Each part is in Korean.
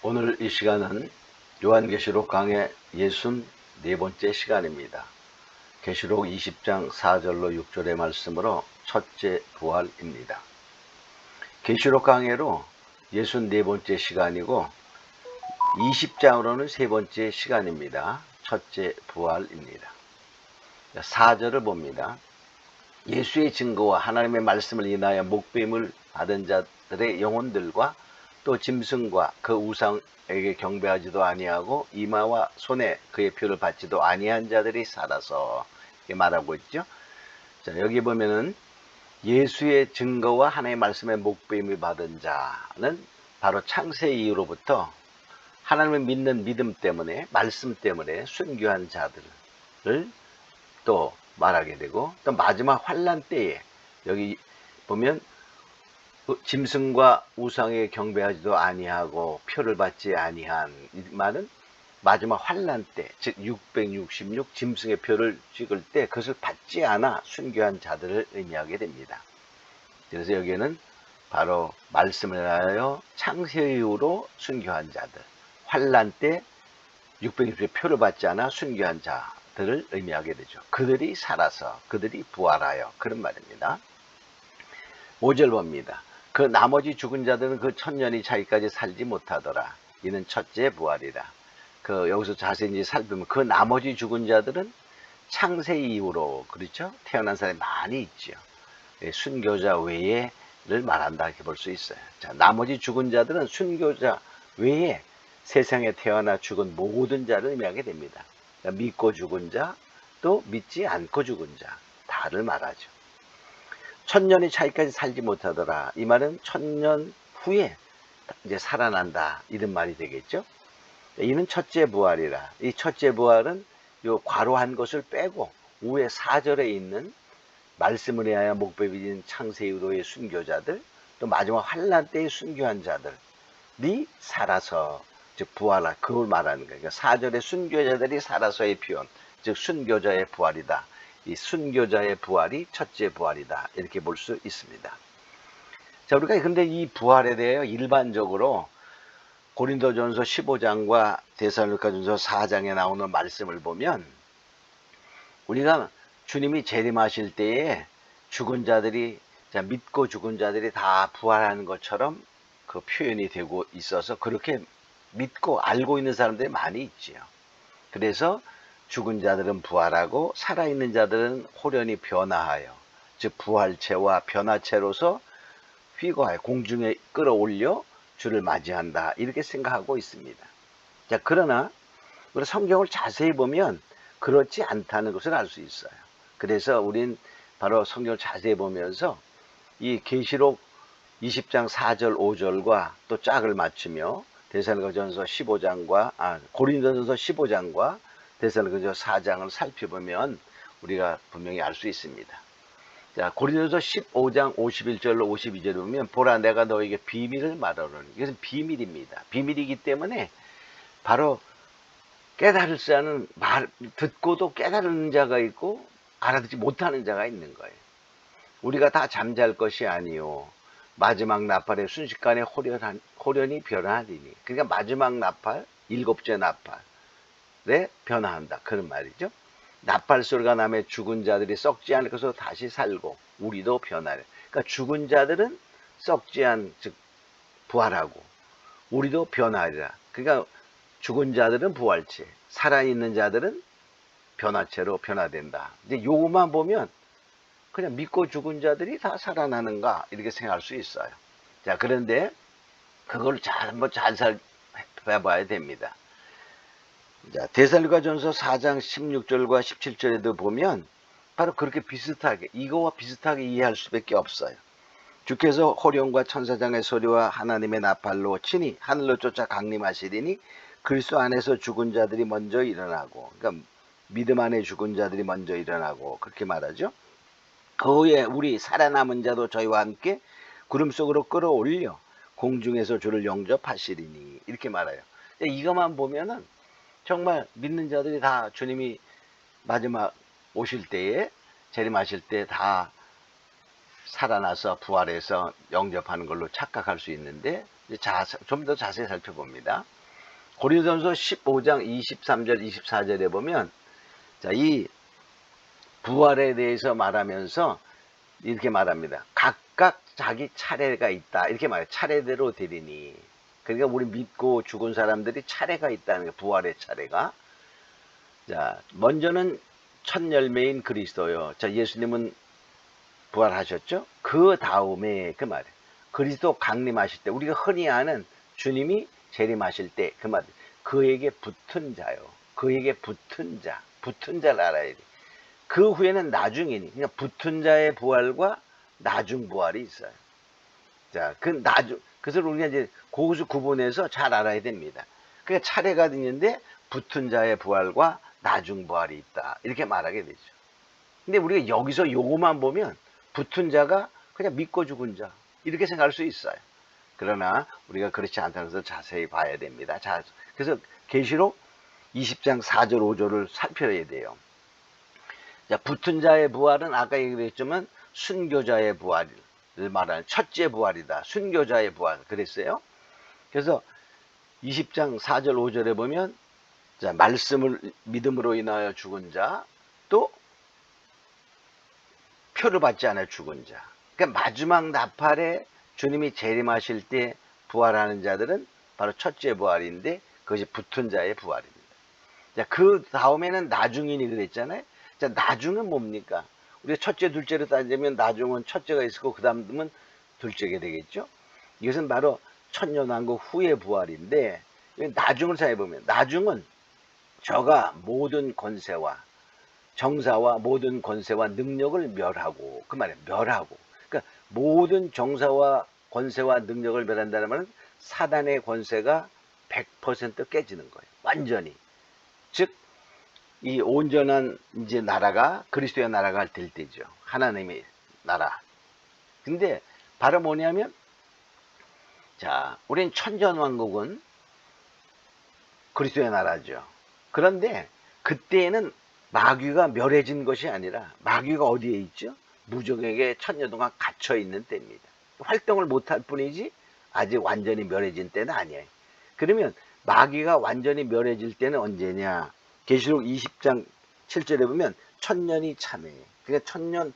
오늘 이 시간은 요한계시록 강의 64번째 시간입니다. 계시록 20장 4절로 6절의 말씀으로 첫째 부활입니다. 계시록 강의로 64번째 시간이고 20장으로는 세 번째 시간입니다. 첫째 부활입니다. 4절을 봅니다. 예수의 증거와 하나님의 말씀을 인하여 목배임을 받은 자들의 영혼들과 또 짐승과 그 우상에게 경배하지도 아니하고 이마와 손에 그의 표를 받지도 아니한 자들이 살아서 이렇게 말하고 있죠. 자, 여기 보면은 예수의 증거와 하나님의 말씀에 목배임을 받은 자는 바로 창세 이후로부터 하나님을 믿는 믿음 때문에 말씀 때문에 순교한 자들을 또 말하게 되고, 또 마지막 환난 때에 여기 보면 짐승과 우상에 경배하지도 아니하고 표를 받지 아니한, 이 말은 마지막 환난 때, 즉 666 짐승의 표를 찍을 때 그것을 받지 않아 순교한 자들을 의미하게 됩니다. 그래서 여기에는 바로 말씀을 하여 창세 이후로 순교한 자들, 환난 때 666의 표를 받지 않아 순교한 자들을 의미하게 되죠. 그들이 살아서, 그들이 부활하여, 그런 말입니다. 5절 봅니다. 그 나머지 죽은 자들은 그 천년이 차기까지 살지 못하더라. 이는 첫째 부활이라. 여기서 자세히 살피면 그 나머지 죽은 자들은 창세 이후로, 그렇죠? 태어난 사람이 많이 있죠. 순교자 외에를 말한다, 이렇게 볼 수 있어요. 자, 나머지 죽은 자들은 순교자 외에 세상에 태어나 죽은 모든 자를 의미하게 됩니다. 그러니까 믿고 죽은 자, 또 믿지 않고 죽은 자, 다를 말하죠. 천년의 차이까지 살지 못하더라. 이 말은 천년 후에 이제 살아난다, 이런 말이 되겠죠. 이는 첫째 부활이라. 이 첫째 부활은 요 괄호한 것을 빼고 위에 4절에 있는 말씀을 위하여 목배비진 창세 이후로의 순교자들, 또 마지막 환난 때의 순교한 자들이 살아서, 즉 부활하, 그걸 말하는 거예요. 그러니까 4절의 순교자들이 살아서의 표현, 즉 순교자의 부활이다. 이 순교자의 부활이 첫째 부활이다, 이렇게 볼 수 있습니다. 자, 우리가 근데 이 부활에 대해 일반적으로 고린도전서 15장과 데살로니가전서 4장에 나오는 말씀을 보면, 우리가 주님이 재림하실 때에 죽은 자들이, 믿고 죽은 자들이 다 부활하는 것처럼 그 표현이 되고 있어서 그렇게 믿고 알고 있는 사람들이 많이 있지요. 그래서 죽은 자들은 부활하고 살아있는 자들은 호련히 변화하여, 즉 부활체와 변화체로서 휘거하여 공중에 끌어올려 주를 맞이한다, 이렇게 생각하고 있습니다. 자, 그러나 우리 성경을 자세히 보면 그렇지 않다는 것을 알 수 있어요. 그래서 우린 바로 성경을 자세히 보면서 이 계시록 20장 4절 5절과 또 짝을 맞추며 데살로니가전서 15장과 고린도전서 15장과 데살로니가전서 4장을 살펴보면 우리가 분명히 알 수 있습니다. 자, 고린도전서 15장 51절로 52절을 보면, 보라 내가 너에게 비밀을 말하노니, 이것은 비밀입니다. 비밀이기 때문에 바로 깨달을 자는, 듣고도 깨달은 자가 있고 알아듣지 못하는 자가 있는 거예요. 우리가 다 잠잘 것이 아니요 마지막 나팔에 순식간에 호련히 변화하리니. 그러니까 마지막 나팔, 일곱째 나팔에 변화한다, 그런 말이죠. 나팔 소리가 나면 죽은 자들이 썩지 않을 것으로 다시 살고 우리도 변하리. 그러니까 죽은 자들은 썩지 않, 즉 부활하고 우리도 변하리라. 그러니까 죽은 자들은 부활체, 살아있는 자들은 변화체로 변화된다. 이제 요것만 보면 그냥 믿고 죽은 자들이 다 살아나는가, 이렇게 생각할 수 있어요. 자, 그런데 그걸 한번 잘 살펴봐야 됩니다. 자, 데살로니가전서 4장 16절과 17절에도 보면 바로 그렇게 비슷하게, 이거와 비슷하게 이해할 수밖에 없어요. 주께서 호령과 천사장의 소리와 하나님의 나팔로 친히 하늘로 쫓아 강림하시리니 그리스도 안에서 죽은 자들이 먼저 일어나고, 그러니까 믿음 안에 죽은 자들이 먼저 일어나고, 그렇게 말하죠. 그 후에 우리 살아남은 자도 저희와 함께 구름 속으로 끌어올려 공중에서 주를 영접하시리니, 이렇게 말해요. 이것만 보면은 정말 믿는 자들이 다 주님이 마지막 오실 때에, 재림하실 때 다 살아나서 부활해서 영접하는 걸로 착각할 수 있는데 좀 더 자세히 살펴봅니다. 고린도전서 15장 23절 24절에 보면 자, 이 부활에 대해서 말하면서 이렇게 말합니다. 각각 자기 차례가 있다. 이렇게 말해요. 차례대로 되리니. 그러니까 우리 믿고 죽은 사람들이 차례가 있다는 거예요. 부활의 차례가. 자, 먼저는 첫 열매인 그리스도요. 자, 예수님은 부활하셨죠? 그 다음에 그 말이에요. 그리스도 강림하실 때 우리가 흔히 아는 주님이 재림하실 때 그 말이에요. 그에게 붙은 자요. 그에게 붙은 자. 붙은 자를 알아야 돼. 그 후에는 나중이니. 그러니까 붙은 자의 부활과 나중 부활이 있어요. 자, 그래서 우리가 이제 그것을 구분해서 잘 알아야 됩니다. 그러니까 차례가 있는데 붙은 자의 부활과 나중 부활이 있다. 이렇게 말하게 되죠. 근데 우리가 여기서 요거만 보면 붙은 자가 그냥 믿고 죽은 자. 이렇게 생각할 수 있어요. 그러나 우리가 그렇지 않다는 것을 자세히 봐야 됩니다. 자, 그래서 계시록 20장 4절 5절을 살펴야 돼요. 자, 붙은 자의 부활은 아까 얘기했지만 순교자의 부활을 말하는 첫째 부활이다. 순교자의 부활 그랬어요. 그래서 20장 4절 5절에 보면 자, 말씀을 믿음으로 인하여 죽은 자, 또 표를 받지 않아 죽은 자. 그러니까 마지막 나팔에 주님이 재림하실 때 부활하는 자들은 바로 첫째 부활인데 그것이 붙은 자의 부활입니다. 자, 그 다음에는 나중이니 그랬잖아요. 자, 나중은 뭡니까? 우리가 첫째, 둘째로 따지면 나중은 첫째가 있고 그 다음은 둘째가 되겠죠. 이것은 바로 천년왕국 후의 부활인데 나중을 생각해보면 나중은 저가 모든 권세와 정사와 모든 권세와 능력을 멸하고 그 말이에요. 멸하고 그러니까 모든 정사와 권세와 능력을 멸한다는 말은 사단의 권세가 100% 깨지는 거예요. 완전히. 즉 이 온전한 이제 나라가 그리스도의 나라가 될 때죠. 하나님의 나라. 근데 바로 뭐냐면 자, 우린 천전왕국은 그리스도의 나라죠. 그런데 그때에는 마귀가 멸해진 것이 아니라 마귀가 어디에 있죠? 무적에게 천년 동안 갇혀 있는 때입니다. 활동을 못할 뿐이지 아직 완전히 멸해진 때는 아니에요. 그러면 마귀가 완전히 멸해질 때는 언제냐? 계시록 20장 7절에 보면 천년이 참해. 그러니까 천년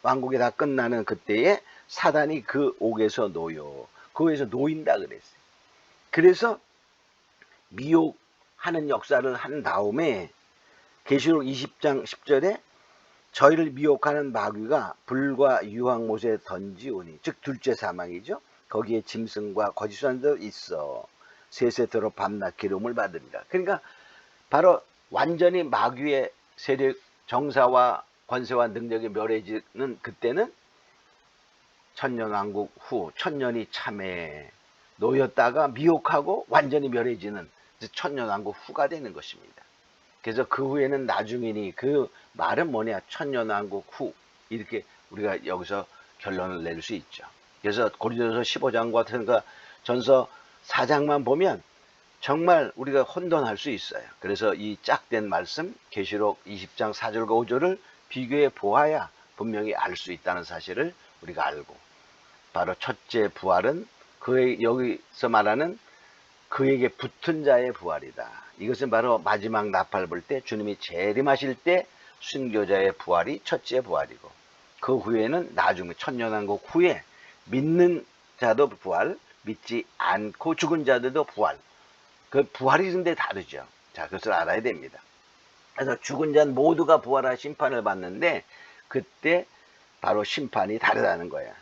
왕국이 다 끝나는 그때에 사단이 그 옥에서 놓여. 거기에서 놓인다 그랬어요. 그래서 미혹하는 역사를 한 다음에 계시록 20장 10절에 저희를 미혹하는 마귀가 불과 유황못에 던지오니 즉 둘째 사망이죠. 거기에 짐승과 거짓 선지자도 있어 세세토록 밤낮 기름을 받으리라. 그러니까 바로 완전히 마귀의 세력 정사와 권세와 능력이 멸해지는 그때는 천년왕국 후 천년이 참에 놓였다가 미혹하고 완전히 멸해지는 천년왕국 후가 되는 것입니다. 그래서 그 후에는 나중이니 그 말은 뭐냐? 천년왕국 후 이렇게 우리가 여기서 결론을 낼 수 있죠. 그래서 고린도전서 15장과 같은 전서 4장만 보면 정말 우리가 혼돈할 수 있어요. 그래서 이 짝된 말씀 계시록 20장 4절과 5절을 비교해 보아야 분명히 알 수 있다는 사실을 우리가 알고 바로 첫째 부활은 여기서 말하는 그에게 붙은 자의 부활이다. 이것은 바로 마지막 나팔 불 때 주님이 재림하실 때 순교자의 부활이 첫째 부활이고 그 후에는 나중에 천년왕국 후에 믿는 자도 부활, 믿지 않고 죽은 자들도 부활. 그 부활이 근데 다르죠. 자, 그것을 알아야 됩니다. 그래서 죽은 자는 모두가 부활할 심판을 받는데 그때 바로 심판이 다르다는 거야.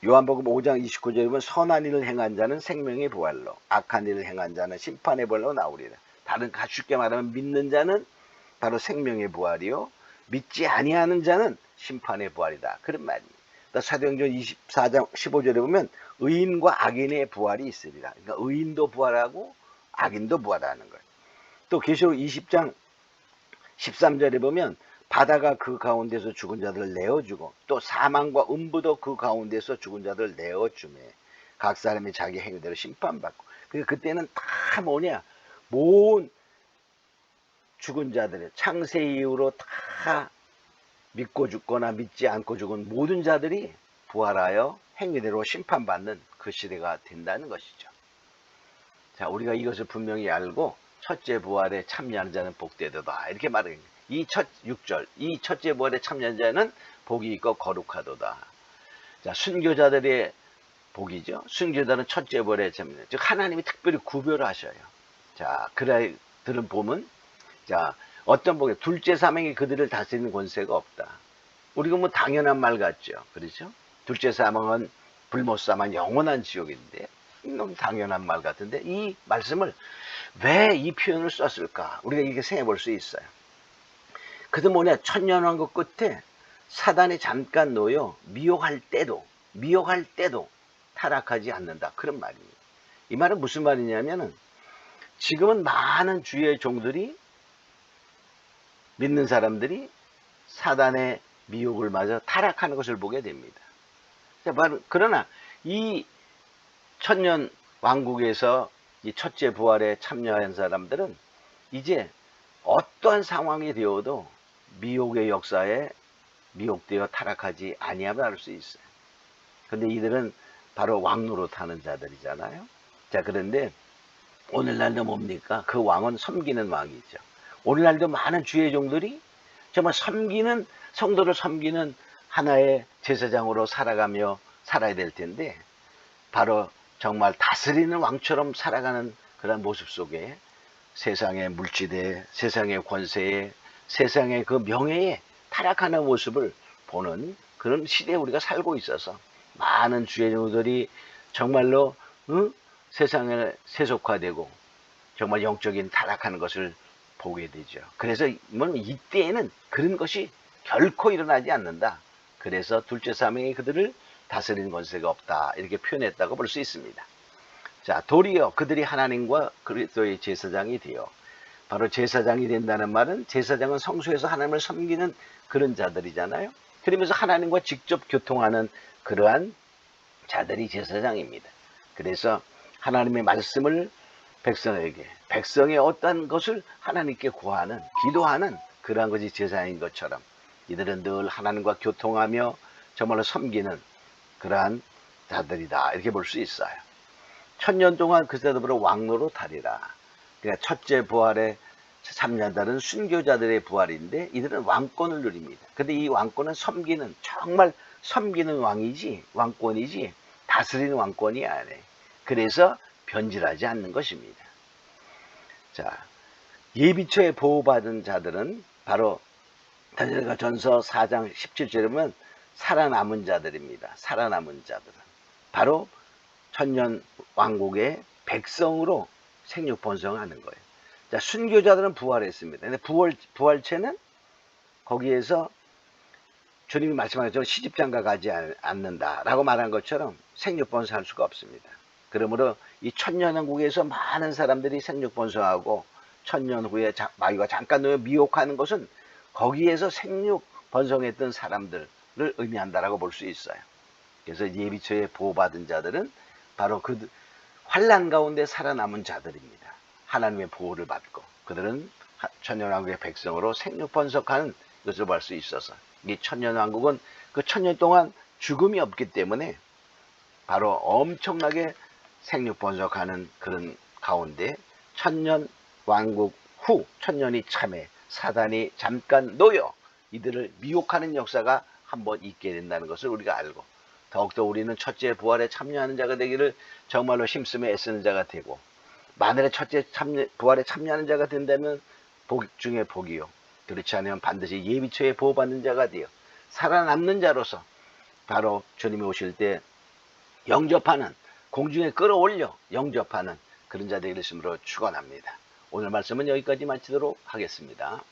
요한복음 5장 29절에 보면 선한 일을 행한 자는 생명의 부활로 악한 일을 행한 자는 심판의 부활로 나오리라. 다른 쉽게 말하면 믿는 자는 바로 생명의 부활이요 믿지 아니하는 자는 심판의 부활이다. 그런 말입니다. 사도행전 24장 15절에 보면 의인과 악인의 부활이 있으리라. 그러니까 의인도 부활하고 악인도 부활하는 거예요. 또 계시록 20장 13절에 보면 바다가 그 가운데서 죽은 자들을 내어주고 또 사망과 음부도 그 가운데서 죽은 자들을 내어주매 각 사람이 자기 행위대로 심판받고 그러니까 그때는 다 뭐냐 모든 죽은 자들의 창세 이후로 다 믿고 죽거나 믿지 않고 죽은 모든 자들이 부활하여 행위대로 심판받는 그 시대가 된다는 것이죠. 자, 우리가 이것을 분명히 알고 첫째 부활에 참여하는 자는 복되도다 이렇게 말합니다. 이 6절 이 첫째 부활에 참여하는 자는 복이 있고 거룩하도다. 자, 순교자들의 복이죠. 순교자는 첫째 부활에 참여. 즉 하나님이 특별히 구별하셔요. 자, 그들은 보면 자 어떤 복이 둘째 사망이 그들을 다스리는 권세가 없다. 우리가 뭐 당연한 말 같죠. 그렇죠? 둘째 사망은 불못 사망 영원한 지옥인데 너무 당연한 말 같은데 이 말씀을 왜 이 표현을 썼을까? 우리가 이렇게 생각해 볼 수 있어요. 그도 뭐냐 천년왕국 끝에 사단이 잠깐 놓여 미혹할 때도 타락하지 않는다. 그런 말입니다. 이 말은 무슨 말이냐면은 지금은 많은 주의 종들이 믿는 사람들이 사단의 미혹을 맞아 타락하는 것을 보게 됩니다. 그러나 이 천년 왕국에서 이 첫째 부활에 참여한 사람들은 이제 어떠한 상황이 되어도 미혹의 역사에 미혹되어 타락하지 아니함을 알 수 있어요. 근데 이들은 바로 왕노로 타는 자들이잖아요. 자, 그런데 오늘날도 뭡니까? 그 왕은 섬기는 왕이죠. 오늘날도 많은 주의 종들이 정말 성도를 섬기는 하나의 제사장으로 살아가며 살아야 될 텐데 바로 정말 다스리는 왕처럼 살아가는 그런 모습 속에 세상의 물질에, 세상의 권세에, 세상의 그 명예에 타락하는 모습을 보는 그런 시대에 우리가 살고 있어서 많은 주의 종들이 정말로 세상에 세속화되고 정말 영적인 타락하는 것을 보게 되죠. 그래서 이때에는 그런 것이 결코 일어나지 않는다. 그래서 둘째 사명이 그들을 다스리는 권세가 없다. 이렇게 표현했다고 볼 수 있습니다. 자, 도리어 그들이 하나님과 그리스도의 제사장이 되어 바로 제사장이 된다는 말은 제사장은 성소에서 하나님을 섬기는 그런 자들이잖아요. 그러면서 하나님과 직접 교통하는 그러한 자들이 제사장입니다. 그래서 하나님의 말씀을 백성의 어떠한 것을 하나님께 구하는, 기도하는 그러한 것이 제사장인 것처럼 이들은 늘 하나님과 교통하며 정말로 섬기는 그러한 자들이다. 이렇게 볼 수 있어요. 1000년 동안 그 자들로 왕노로 타리라. 그러니까 첫째 부활에 참여한다는 순교자들의 부활인데 이들은 왕권을 누립니다. 근데 이 왕권은 정말 섬기는 왕권이지 다스리는 왕권이 아니에요. 그래서 변질하지 않는 것입니다. 자, 예비처에 보호받은 자들은 바로 데살로니가전서 4장 17절에 보면 살아남은 자들입니다. 살아남은 자들은 바로 천년 왕국의 백성으로 생육 번성하는 거예요. 자, 순교자들은 부활했습니다. 근데 부활체는 거기에서 주님이 말씀하셨죠. 시집장가 가지 않는다라고 말한 것처럼 생육 번성할 수가 없습니다. 그러므로 이 천년왕국에서 많은 사람들이 생육 번성하고 천년 후에 마귀가 잠깐 놓여 미혹하는 것은 거기에서 생육 번성했던 사람들을 의미한다라고 볼 수 있어요. 그래서 예비처에 보호받은 자들은 바로 그 환난 가운데 살아남은 자들입니다. 하나님의 보호를 받고 그들은 천년왕국의 백성으로 생육 번성하는 것을 볼 수 있어서 이 천년왕국은 그 천년 동안 죽음이 없기 때문에 바로 엄청나게 생육 번성하는 그런 가운데 천년왕국 후 천년이 참에 사단이 잠깐 놓여 이들을 미혹하는 역사가 한번 있게 된다는 것을 우리가 알고 더욱더 우리는 첫째 부활에 참여하는 자가 되기를 정말로 힘쓰며 애쓰는 자가 되고 만일에 첫째 부활에 참여하는 자가 된다면 복 중에 복이요 그렇지 않으면 반드시 예비처에 보호받는 자가 되어 살아남는 자로서 바로 주님이 오실 때 영접하는 공중에 끌어올려 영접하는 그런 자 되기를 주님으로 축원합니다. 오늘 말씀은 여기까지 마치도록 하겠습니다.